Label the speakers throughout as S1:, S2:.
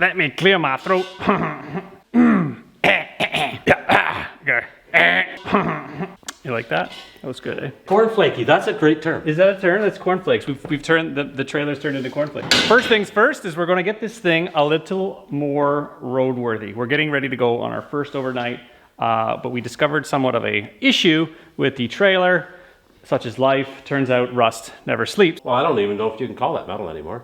S1: Let me clear my throat. You like that? That was good, eh?
S2: Cornflakey, that's a great term.
S1: Is that a term? That's cornflakes. We've turned, the trailer's turned into cornflakes. First things first is we're gonna get this thing a little more roadworthy. We're getting ready to go on our first overnight, but we discovered somewhat of a issue with the trailer. Such as life. Turns out rust never sleeps.
S2: Well, I don't even know if you can call that metal anymore.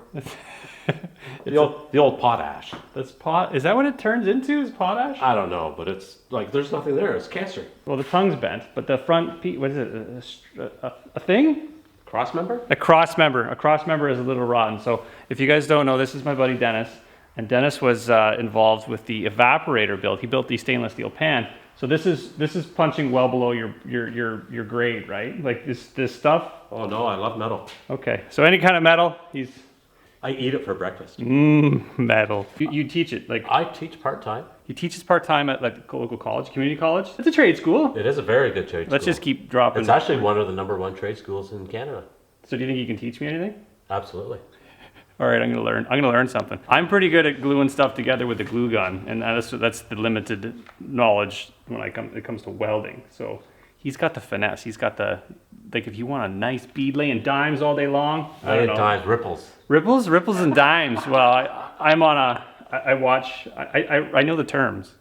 S2: the old potash.
S1: That's pot. Is that what it turns into? Is potash?
S2: I don't know, but it's like there's nothing there. It's cancer.
S1: Well, the tongue's bent, but the front piece, what is it? A thing?
S2: Cross member?
S1: A cross member. A cross member is a little rotten. So if you guys don't know, this is my buddy Dennis, and Dennis was involved with the evaporator build. He built the stainless steel pan. So this is punching well below your grade, right? Like this stuff.
S2: Oh no, I love metal.
S1: Okay, so any kind of metal,
S2: I eat it for breakfast.
S1: Metal. You teach it like
S2: I teach part-time.
S1: He teaches part-time at like the local college, community college. It's a trade school.
S2: It is a very good trade school.
S1: Let's just keep dropping.
S2: It's actually one of the #1 trade schools in Canada.
S1: So do you think you can teach me anything?
S2: Absolutely.
S1: All right, I'm gonna learn something. I'm pretty good at gluing stuff together with the glue gun, and that's the limited knowledge when it comes to welding. So he's got the finesse. He's got the, like, if you want a nice bead laying dimes all day long.
S2: Dimes, ripples.
S1: Ripples and dimes. Well, I watch. I know the terms,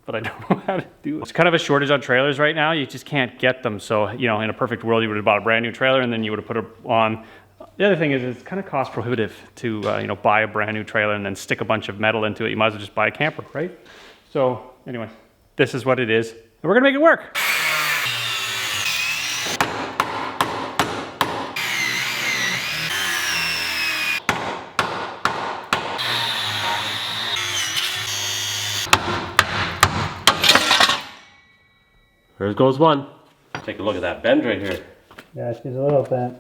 S1: but I don't know how to do it. It's kind of a shortage on trailers right now. You just can't get them. So, you know, in a perfect world, you would have bought a brand new trailer and then you would have put it on. The other thing is it's kind of cost prohibitive to buy a brand new trailer and then stick a bunch of metal into it. You might as well just buy a camper, right? So anyway, this is what it is, and we're gonna make it work.
S2: There goes one. Take a look at that bend right here.
S1: Yeah, she's a little bent.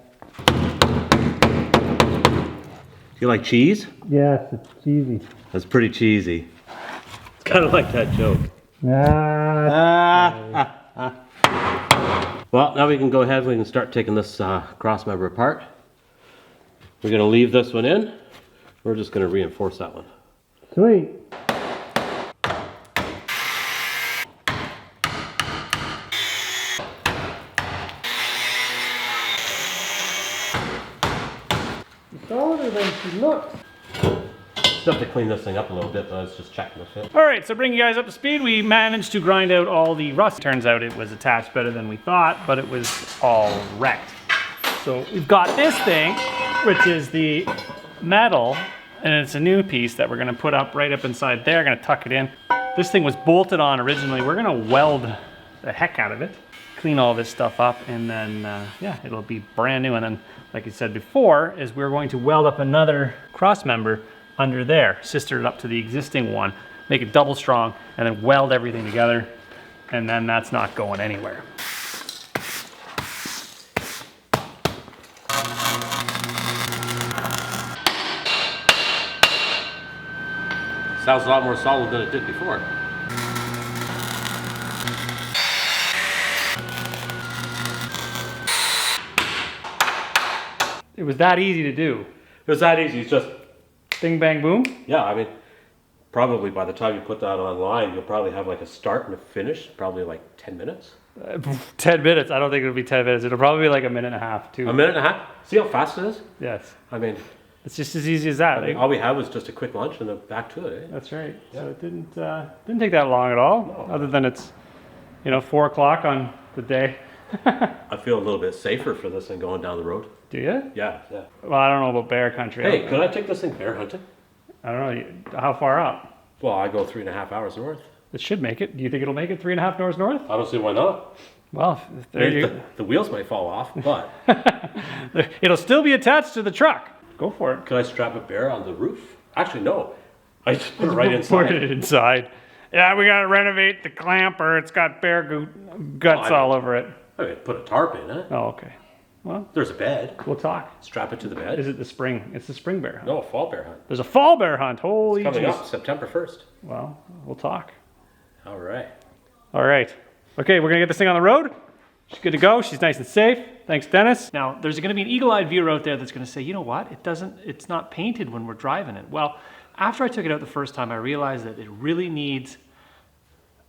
S2: You like cheese?
S1: Yes, it's cheesy.
S2: That's pretty cheesy. It's kind of like that joke. Well, now we can go ahead. We can start taking this cross member apart. We're going to leave this one in. We're just going to reinforce that one.
S1: Sweet. Older than she looks.
S2: Still have to clean this thing up a little bit, but I was just checking the fit.
S1: All right, so bring you guys up to speed. We managed to grind out all the rust. Turns out it was attached better than we thought, but it was all wrecked. So we've got this thing, which is the metal, and it's a new piece that we're gonna put up right up inside there. Gonna tuck it in. This thing was bolted on originally. We're gonna weld the heck out of it, clean all this stuff up, and then yeah, it'll be brand new. And then, like I said before, is we're going to weld up another cross member under there, sister it up to the existing one, make it double strong, and then weld everything together, and then that's not going anywhere.
S2: Sounds a lot more solid than it did before.
S1: It was that easy to do.
S2: It was that easy. It's just
S1: Bing, bang, boom.
S2: yeah. I mean, probably by the time you put that online, you'll probably have like a start and a finish. Probably like 10 minutes.
S1: 10 minutes. I don't think it'll be 10 minutes. It'll probably be like a minute and a half, too.
S2: A minute and a half. See how fast it is?
S1: Yes.
S2: I mean,
S1: It's just as easy as that.
S2: I mean, all we had was just a quick lunch and then back to it. Eh?
S1: That's right.
S2: Yeah.
S1: So it didn't take that long at all,
S2: No.
S1: other than it's 4 o'clock on the day.
S2: I feel a little bit safer for this thing going down the road.
S1: Do you?
S2: Yeah, yeah.
S1: Well, I don't know about bear country.
S2: Hey, could I take this thing bear hunting?
S1: I don't know. How far up?
S2: Well, I go 3.5 hours north.
S1: It should make it. Do you think it'll make it 3.5 hours north?
S2: I don't see why not.
S1: Well, there you
S2: The wheels might fall off, but
S1: it'll still be attached to the truck. Go for it.
S2: could I strap a bear on the roof? Actually, no. I just put it right
S1: Put
S2: inside.
S1: it inside. Yeah, we gotta renovate the Glamper. It's got bear guts all over it.
S2: I mean, put a tarp in it.
S1: Oh, okay. Well,
S2: There's a bed.
S1: we'll talk.
S2: Strap it to the bed.
S1: Is it the spring? It's the spring bear hunt.
S2: No, a fall bear hunt.
S1: There's a fall bear hunt. Holy
S2: Coming
S1: jeez.
S2: up September 1st.
S1: Well, we'll talk.
S2: All right.
S1: All right. Okay, we're gonna get this thing on the road. She's good to go. She's nice and safe. Thanks, Dennis. Now, there's gonna be an eagle-eyed viewer out there that's gonna say, you know what? It's not painted when we're driving it. Well, After I took it out the first time, I realized that it really needs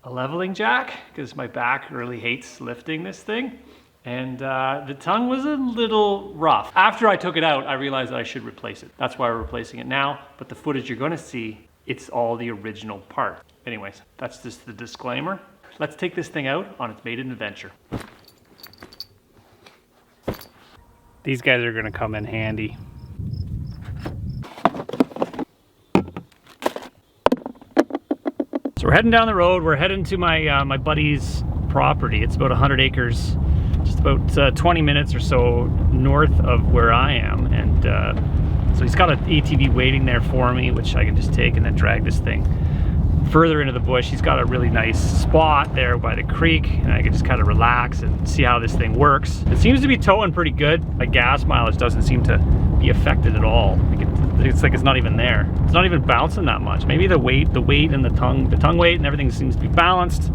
S1: a leveling jack because my back really hates lifting this thing. And the tongue was a little rough. After I took it out, I realized that I should replace it. That's why we're replacing it now. But the footage you're gonna see, it's all the original part. Anyways, that's just the disclaimer. Let's take this thing out on its maiden adventure. These guys are gonna come in handy. So we're heading down the road. We're heading to my my buddy's property. It's about 100 acres, just about 20 minutes or so north of where I am. And so he's got an ATV waiting there for me, which I can just take and then drag this thing further into the bush. He's got a really nice spot there by the creek, and I can just kind of relax and see how this thing works. It seems to be towing pretty good. My gas mileage doesn't seem to be affected at all. It's like it's not even there. It's not even bouncing that much. Maybe the weight and the tongue weight and everything seems to be balanced.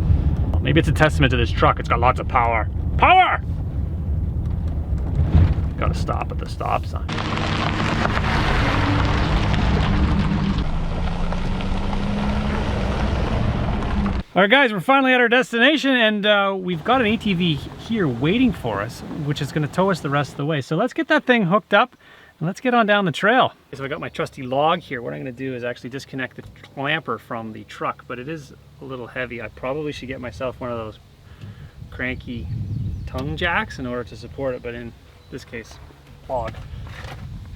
S1: Maybe it's a testament to this truck. It's got lots of power. Power! Gotta stop at the stop sign. All right, guys, we're finally at our destination, and we've got an ATV here waiting for us, which is going to tow us the rest of the way. So let's get that thing hooked up, and let's get on down the trail. So I got my trusty log here. What I'm going to do is actually disconnect the Glamper from the truck, but it is a little heavy. I probably should get myself one of those cranky tongue jacks in order to support it, but in this case, log.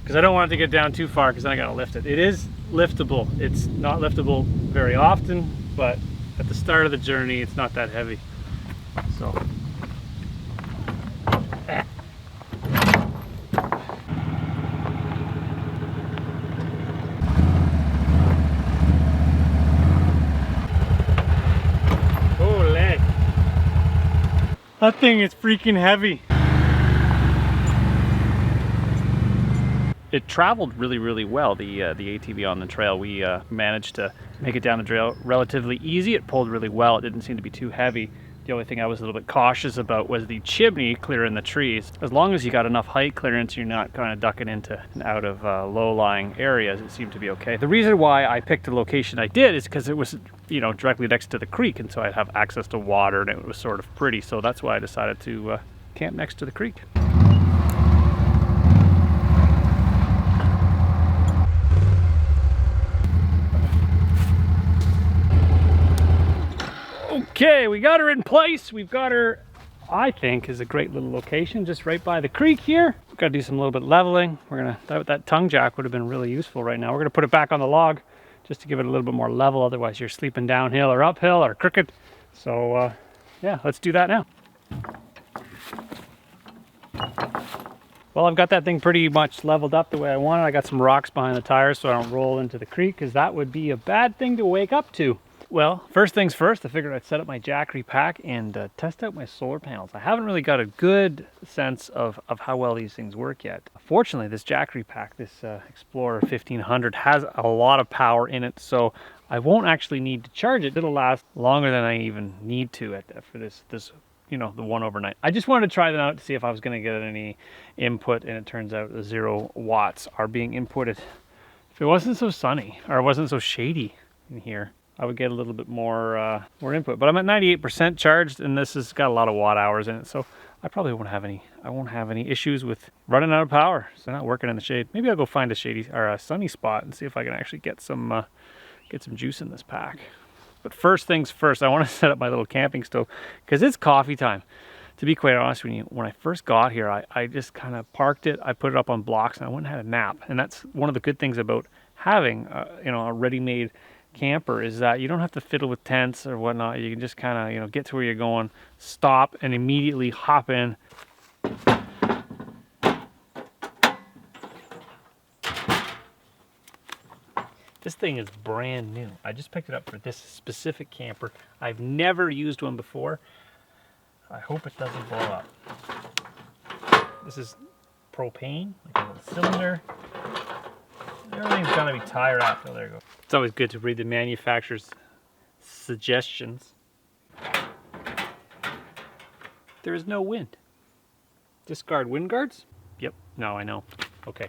S1: Because I don't want it to get down too far, because then I got to lift it. It is liftable. It's not liftable very often, but at the start of the journey, it's not that heavy. So. Holy. That thing is freaking heavy. It traveled really well, the ATV on the trail. We managed to make it down the trail relatively easy. It pulled really well. It didn't seem to be too heavy. The only thing I was a little bit cautious about was the chimney clearing the trees. As long as you got enough height clearance, you're not kind of ducking into and out of low-lying areas, it seemed to be okay. The reason why I picked the location I did is because it was, you know, directly next to the creek, and so I'd have access to water, and it was sort of pretty. So that's why I decided to camp next to the creek. Okay, we got her in place. We've got her, I think, is a great little location just right by the creek here. We've got to do some little bit leveling. That tongue jack would have been really useful right now. We're gonna put it back on the log just to give it a little bit more level. Otherwise you're sleeping downhill or uphill or crooked. So yeah, let's do that now. Well, I've got that thing pretty much leveled up the way I want it. I got some rocks behind the tires so I don't roll into the creek, because that would be a bad thing to wake up to. Well, first things first, I figured I'd set up my jack repack and test out my solar panels. I haven't really got a good sense of how well these things work yet. Fortunately, this jack repack, this Explorer 1500, has a lot of power in it, so I won't actually need to charge it. It'll last longer than I even need to for this, you know, the one overnight. I just wanted to try them out to see if I was going to get any input, and it turns out the 0 watts are being inputted. If it wasn't so sunny, or it wasn't so shady in here, I would get a little bit more input. But I'm at 98% charged, and this has got a lot of watt hours in it, so I probably won't have any issues with running out of power. So not working in the shade. Maybe I'll go find a shady or a sunny spot and see if I can actually get some juice in this pack. But first things first, I want to set up my little camping stove because it's coffee time. To be quite honest with you, when I first got here, I just kind of parked it. I put it up on blocks, and I went and had a nap. And that's one of the good things about having a ready-made camper, is that you don't have to fiddle with tents or whatnot. You can just kind of get to where you're going, stop, and immediately hop in. This thing is brand new. I just picked it up for this specific camper. I've never used one before. I hope it doesn't blow up. This is propane, like a little cylinder. Everything's gonna be tie wrapped. Oh, there you go. It's always good to read the manufacturer's suggestions. There is no wind. Discard wind guards? Yep. No, I know. Okay.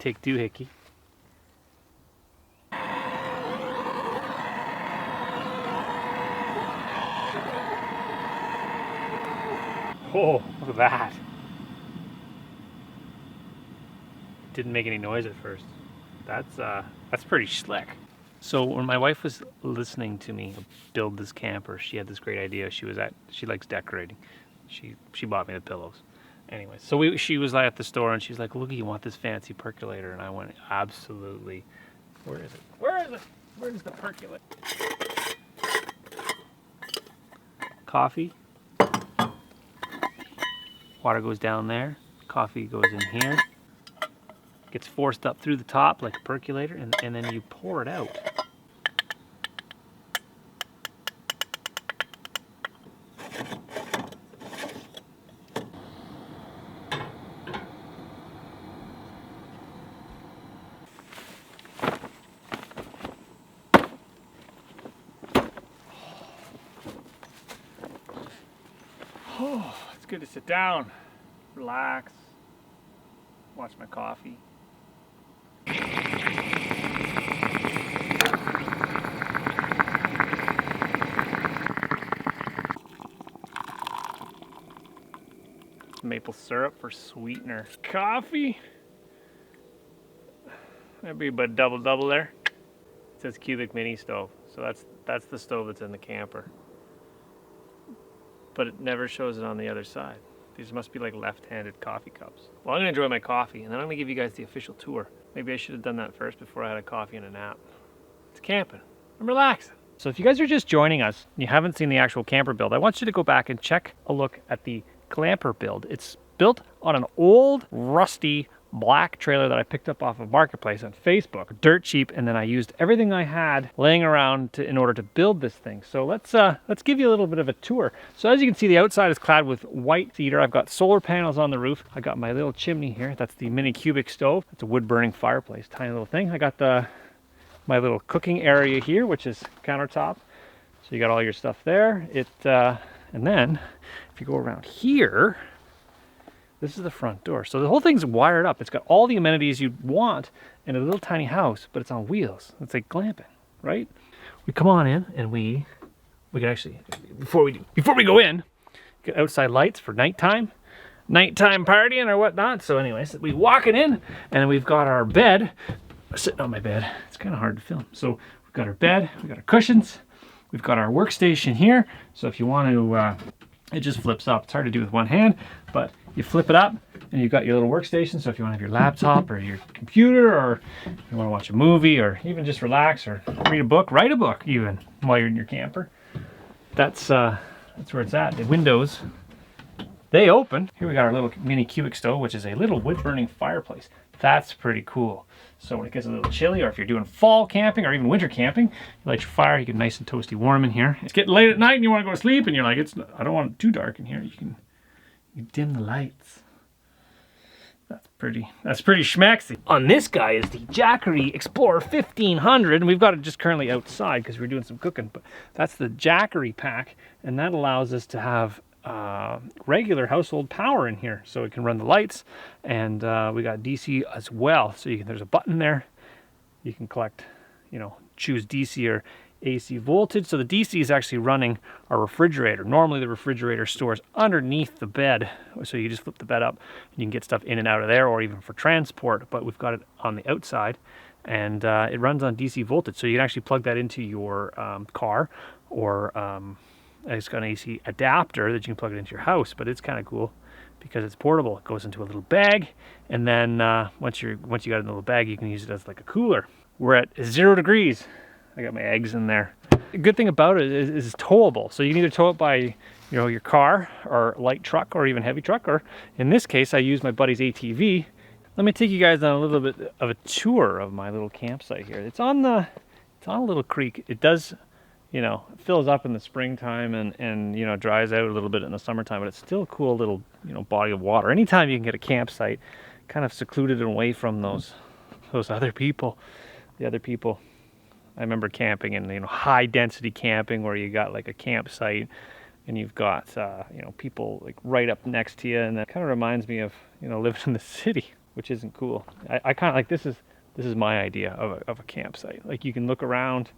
S1: Take two, Hickey. Oh, look at that. Didn't make any noise at first. That's pretty slick. So when my wife was listening to me build this camper, she had this great idea. She likes decorating. She bought me the pillows. Anyway, so she was at the store and she's like, "Look, you want this fancy percolator?" And I went, "Absolutely." Where is it? Where is it? Where is the percolator? Coffee. Water goes down there. Coffee goes in here. Gets forced up through the top like a percolator, and then you pour it out. Oh, it's good to sit down, relax, watch my coffee. Maple syrup for sweetener. Coffee. That'd be about double there. It says cubic mini stove, so that's the stove that's in the camper. But it never shows it on the other side. These must be like left-handed coffee cups. Well, I'm gonna enjoy my coffee, and then I'm gonna give you guys the official tour. Maybe I should have done that first before I had a coffee and a nap. It's camping. I'm relaxing. So if you guys are just joining us, and you haven't seen the actual camper build, I want you to go back and check a look at the Glamper build. It's built on an old, rusty, black trailer that I picked up off of Marketplace on Facebook, dirt cheap, and then I used everything I had laying around in order to build this thing. So let's give you a little bit of a tour. So as you can see, the outside is clad with white cedar. I've got solar panels on the roof. I got my little chimney here. That's the mini cubic stove. It's a wood-burning fireplace, tiny little thing. I got my little cooking area here, which is countertop. So you got all your stuff there. And then if you go around here, this is the front door. So the whole thing's wired up. It's got all the amenities you'd want in a little tiny house, but it's on wheels. It's like glamping, right? We come on in and we can actually, before we go in, get outside lights for nighttime partying or whatnot. So anyways, we walking in and we've got our bed. I'm sitting on my bed. It's kind of hard to film. So we've got our bed, we've got our cushions, we've got our workstation here. So if you want to, it just flips up. It's hard to do with one hand, but you flip it up and you've got your little workstation. So if you want to have your laptop or your computer, or you want to watch a movie, or even just relax or read a book, write a book even while you're in your camper, that's where it's at. The windows, they open. Here we got our little mini cubic stove, which is a little wood-burning fireplace. That's pretty cool. So when it gets a little chilly, or if you're doing fall camping or even winter camping, you light your fire, you get nice and toasty warm in here. It's getting late at night and you want to go to sleep and you're like, I don't want it too dark in here. You dim the lights. That's pretty schmaxy. On this guy is the Jackery Explorer 1500, and we've got it just currently outside because we're doing some cooking, but that's the Jackery pack, and that allows us to have regular household power in here, so it can run the lights, and we got DC as well. So there's a button there. You can choose DC or AC voltage. So the DC is actually running our refrigerator. Normally the refrigerator stores underneath the bed, so you just flip the bed up and you can get stuff in and out of there, or even for transport, but we've got it on the outside, and it runs on DC voltage, so you can actually plug that into your car, or it's got an AC adapter that you can plug it into your house. But it's kind of cool because it's portable. It goes into a little bag, and then once you got it in the little bag, you can use it as like a cooler. We're at 0 degrees. I got my eggs in there. The good thing about it is it's towable. So you can either tow it by your car or light truck or even heavy truck, or in this case I use my buddy's ATV. Let me take you guys on a little bit of a tour of my little campsite here. It's on a little creek. It does, it fills up in the springtime and dries out a little bit in the summertime, but it's still a cool little body of water. Anytime you can get a campsite kind of secluded and away from those other people, the other people. I remember camping in high density camping where you got like a campsite and you've got people like right up next to you, and that kind of reminds me of living in the city. which isn't cool. I kind of like this is my idea of a campsite. Like you can look around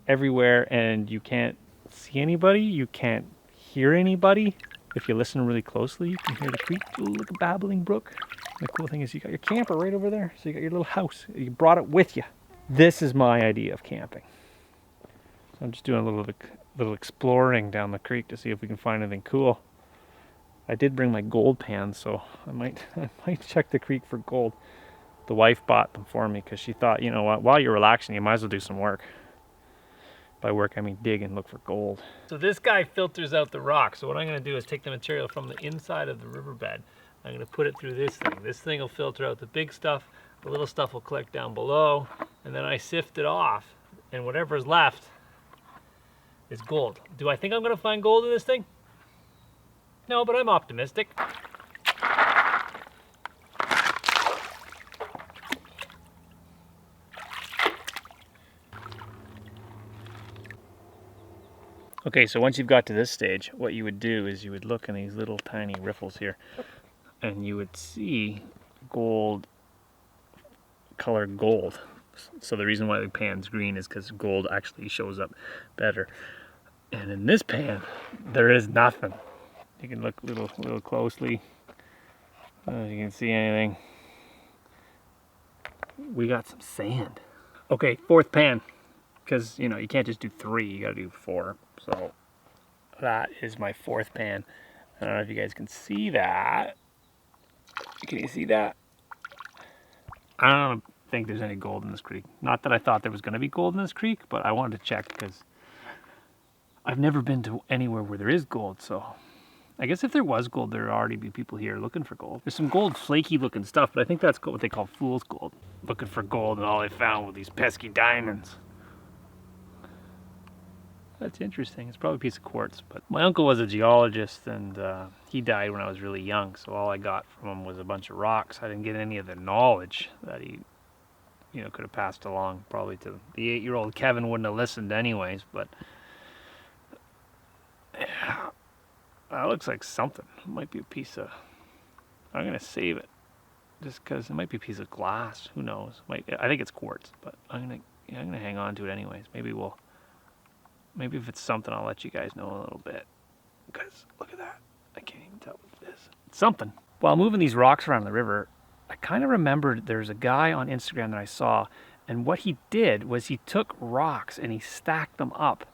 S1: everywhere and you can't see anybody, you can't hear anybody. If you listen really closely, you can hear the creek, like a babbling brook. The cool thing is you got your camper right over there, so you got your little house. You brought it with you. This is my idea of camping. So I'm just doing a little exploring down the creek to see if we can find anything cool. I did bring my gold pans, so I might check the creek for gold. The wife bought them for me because she thought, you know what, while you're relaxing, you might as well do some work. By work, I mean dig and look for gold. So this guy filters out the rock. So what I'm going to do is take the material from the inside of the riverbed. I'm going to put it through this thing. This thing will filter out the big stuff. The little stuff will collect down below. And then I sift it off. And whatever's left is gold. Do I think I'm going to find gold in this thing? No, but I'm optimistic. Okay, so once you've got to this stage, what you would do is you would look in these little tiny riffles here, and you would see gold, colored gold. So the reason why the pan's green is because gold actually shows up better. And in this pan, there is nothing. You can look a little closely. If you can see anything. We got some sand. Okay, fourth pan. Because, you know, you can't just do 3, you gotta do 4. So that is my fourth pan. I don't know if you guys can see that. Can you see that? I don't think there's any gold in this creek. Not that I thought there was gonna be gold in this creek, but I wanted to check because I've never been to anywhere where there is gold. So I guess if there was gold, there'd already be people here looking for gold. There's some gold flaky looking stuff, but I think that's what they call fool's gold. Looking for gold and all they found were these pesky diamonds. That's interesting. It's probably a piece of quartz, but my uncle was a geologist and he died when I was really young, so all I got from him was a bunch of rocks. I didn't get any of the knowledge that he, you know, could have passed along probably to the 8-year-old Kevin. Wouldn't have listened anyways, but yeah, that looks like something. It might be a piece of, I'm gonna save it just because it might be a piece of glass. Who knows? I think it's quartz, but I'm gonna hang on to it anyways. Maybe if it's something, I'll let you guys know a little bit. Because look at that. I can't even tell what it is. It's something. While moving these rocks around the river, I kind of remembered there's a guy on Instagram that I saw, and what he did was he took rocks and he stacked them up.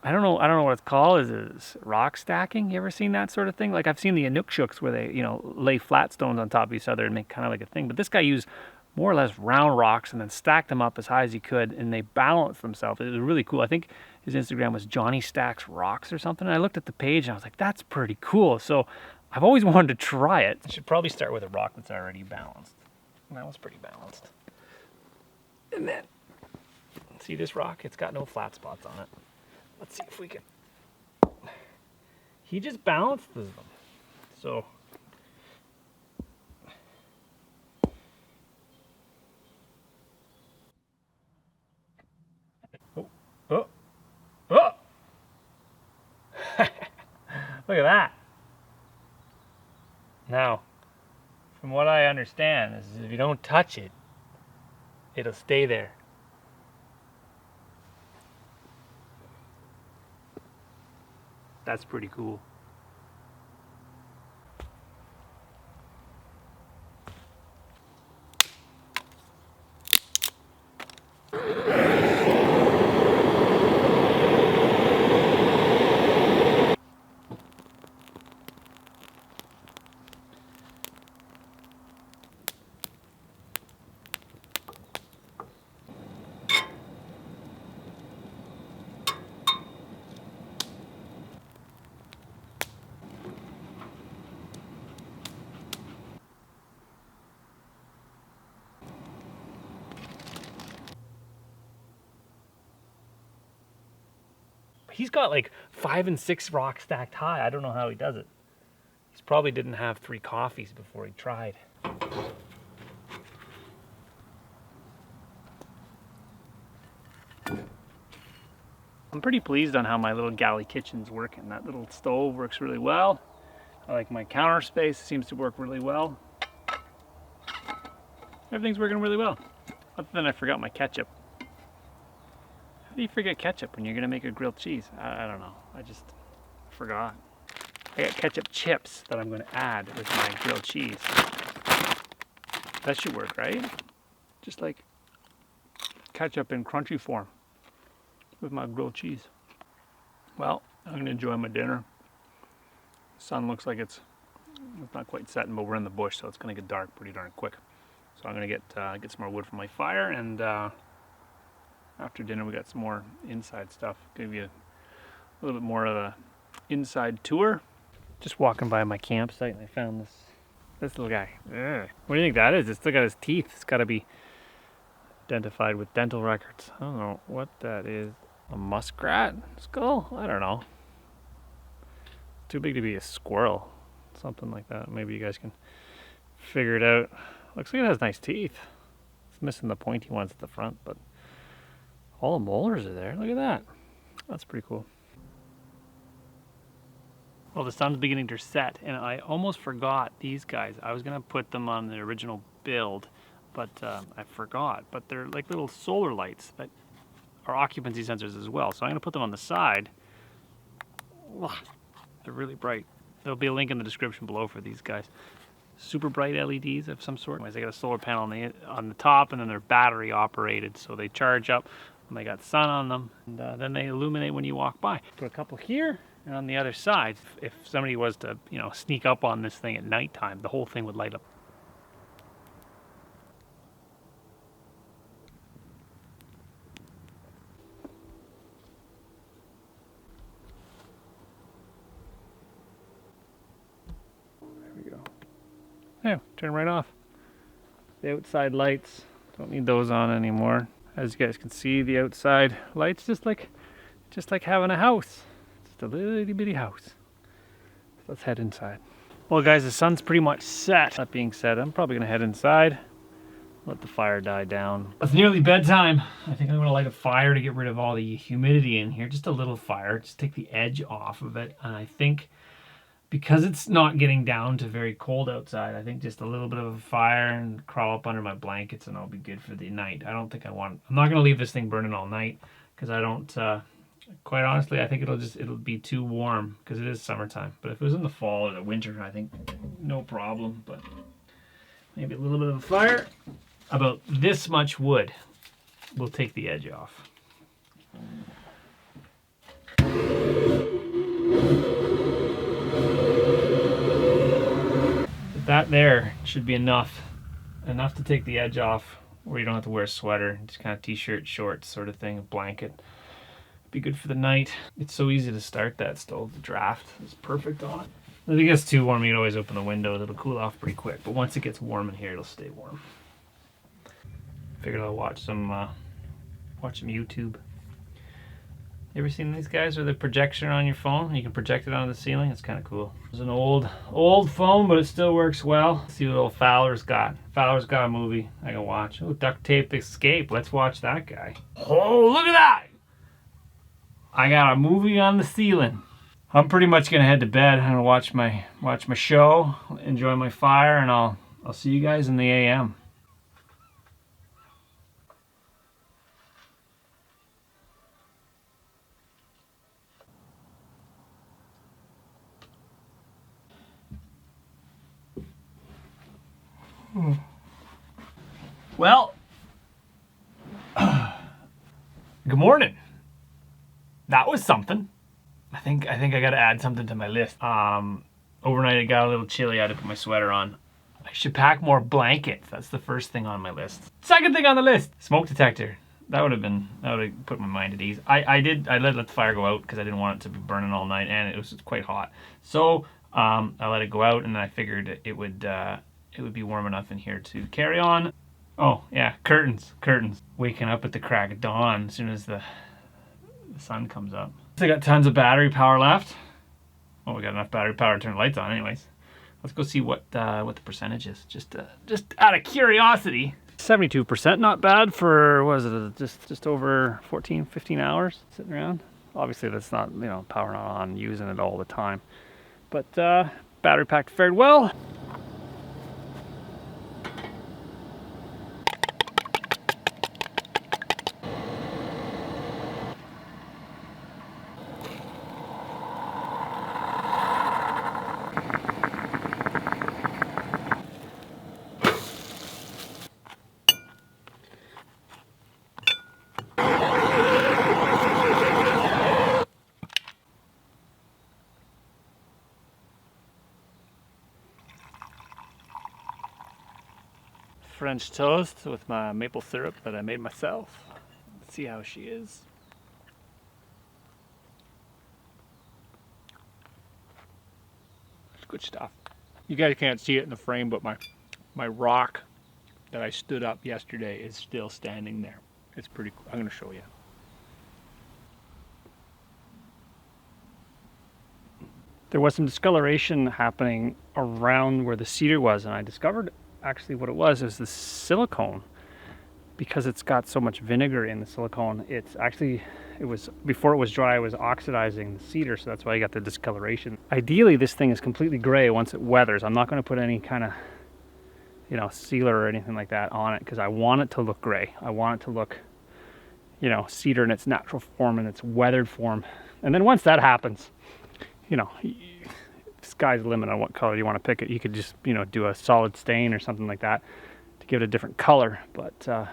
S1: I don't know what it's called. Is it rock stacking? You ever seen that sort of thing? Like I've seen the Inukshuks where they, you know, lay flat stones on top of each other and make kind of like a thing. But this guy used more or less round rocks and then stacked them up as high as he could, and they balanced themselves. It was really cool. I think his Instagram was Johnny Stacks Rocks or something. And I looked at the page and I was like, that's pretty cool. So I've always wanted to try it. I should probably start with a rock that's already balanced. And that one's pretty balanced. And then, see this rock? It's got no flat spots on it. Let's see if we can. He just balances them. So oh. Look at that. Now, from what I understand, is if you don't touch it, it'll stay there. That's pretty cool. He's got like 5 and 6 rocks stacked high. I don't know how he does it. He probably didn't have 3 coffees before he tried. I'm pretty pleased on how my little galley kitchen's working. That little stove works really well. I like my counter space. It seems to work really well. Everything's working really well. Other than I forgot my ketchup. How do you forget ketchup when you're gonna make a grilled cheese? I don't know. I just forgot. I got ketchup chips that I'm gonna add with my grilled cheese. That should work, right? Just like ketchup in crunchy form with my grilled cheese. Well, I'm gonna enjoy my dinner. The sun looks like it's not quite setting, but we're in the bush, so it's gonna get dark pretty darn quick. So I'm gonna get some more wood for my fire, and after dinner we got some more inside stuff. Give you a little bit more of a inside tour. Just walking by my campsite and I found this little guy. Ugh. What do you think that is? Just look at his teeth. It's got to be identified with dental records. I don't know what that is. A muskrat skull? I don't know. Too big to be a squirrel. Something like that. Maybe you guys can figure it out. Looks like it has nice teeth. It's missing the pointy ones at the front, but all the molars are there. Look at that. That's pretty cool. Well, the sun's beginning to set, and I almost forgot these guys. I was gonna put them on the original build, but I forgot. But they're like little solar lights that are occupancy sensors as well. So I'm gonna put them on the side. Ugh, they're really bright. There'll be a link in the description below for these guys. Super bright LEDs of some sort. They got a solar panel on the top, and then they're battery operated, so they charge up when they got sun on them, and then they illuminate when you walk by. Put a couple here, and on the other side, if somebody was to, you know, sneak up on this thing at nighttime, the whole thing would light up. There we go. Yeah, turn right off. The outside lights, don't need those on anymore. As you guys can see, the outside lights just like having a house. Just a little itty bitty house. Let's head inside. Well guys, the sun's pretty much set. That being said, I'm probably gonna head inside, let the fire die down. It's nearly bedtime. I think I'm gonna light a fire to get rid of all the humidity in here. Just a little fire, just take the edge off of it. And I think because it's not getting down to very cold outside, I think just a little bit of a fire and crawl up under my blankets and I'll be good for the night. I'm not gonna leave this thing burning all night because I don't, quite honestly, I think it'll be too warm because it is summertime. But if it was in the fall or the winter, I think no problem. But maybe a little bit of a fire. About this much wood will take the edge off. That there should be enough to take the edge off where you don't have to wear a sweater, just kind of t-shirt, shorts sort of thing, a blanket. Be good for the night. It's so easy to start that stove. The draft is perfect on it. If it gets too warm, you can always open the windows. It'll cool off pretty quick, but once it gets warm in here, it'll stay warm. Figured I'll watch some YouTube. You ever seen these guys with a projection on your phone? You can project it onto the ceiling. It's kind of cool. It's an old phone, but it still works well. Let's see what old Fowler's got. Fowler's got a movie I can watch. Oh, Duct Tape Escape. Let's watch that guy. Oh, look at that! I got a movie on the ceiling. I'm pretty much gonna head to bed. I'm gonna watch my show, enjoy my fire, and I'll see you guys in the AM. Well, good morning. That was something. I think I got to add something to my list. Overnight it got a little chilly. I had to put my sweater on. I should pack more blankets. That's the first thing on my list. Second thing on the list, smoke detector. That would have put my mind at ease. I let the fire go out because I didn't want it to be burning all night, and it was quite hot. So I let it go out, and I figured it would be warm enough in here to carry on. Oh yeah, curtains. Waking up at the crack of dawn as soon as the sun comes up. I got tons of battery power left. Well, we got enough battery power to turn the lights on anyways. Let's go see what the percentage is. Just out of curiosity. 72%, not bad for, what is it, just over 14, 15 hours sitting around. Obviously that's not, you know, power not on, using it all the time. But battery pack fared well. French toast with my maple syrup that I made myself. Let's see how she is. It's good stuff. You guys can't see it in the frame, but my rock that I stood up yesterday is still standing there. It's pretty cool. I'm going to show you. There was some discoloration happening around where the cedar was, and I discovered actually what it was is the silicone. Because it's got so much vinegar in the silicone, it was, before it was dry, it was oxidizing the cedar, so that's why you got the discoloration. Ideally, this thing is completely gray once it weathers. I'm not going to put any kind of, you know, sealer or anything like that on it because I want it to look gray. I want it to look, you know, cedar in its natural form and its weathered form. And then once that happens, you know, sky's the limit on what color you want to pick it. You could just, you know, do a solid stain or something like that to give it a different color. But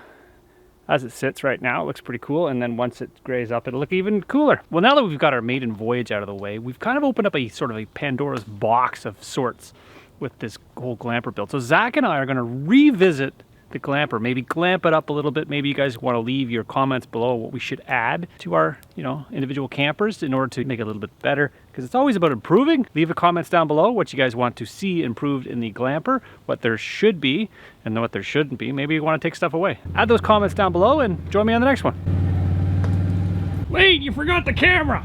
S1: as it sits right now, it looks pretty cool. And then once it grays up, it'll look even cooler. Well, now that we've got our maiden voyage out of the way, we've kind of opened up a sort of a Pandora's box of sorts with this whole Glamper build. So Zach and I are going to revisit the Glamper, maybe glamp it up a little bit. Maybe you guys want to leave your comments below what we should add to our, you know, individual campers in order to make it a little bit better, because it's always about improving. Leave the comments down below what you guys want to see improved in the Glamper, what there should be and what there shouldn't be. Maybe you want to take stuff away. Add those comments down below and join me on the next one. Wait, you forgot the camera.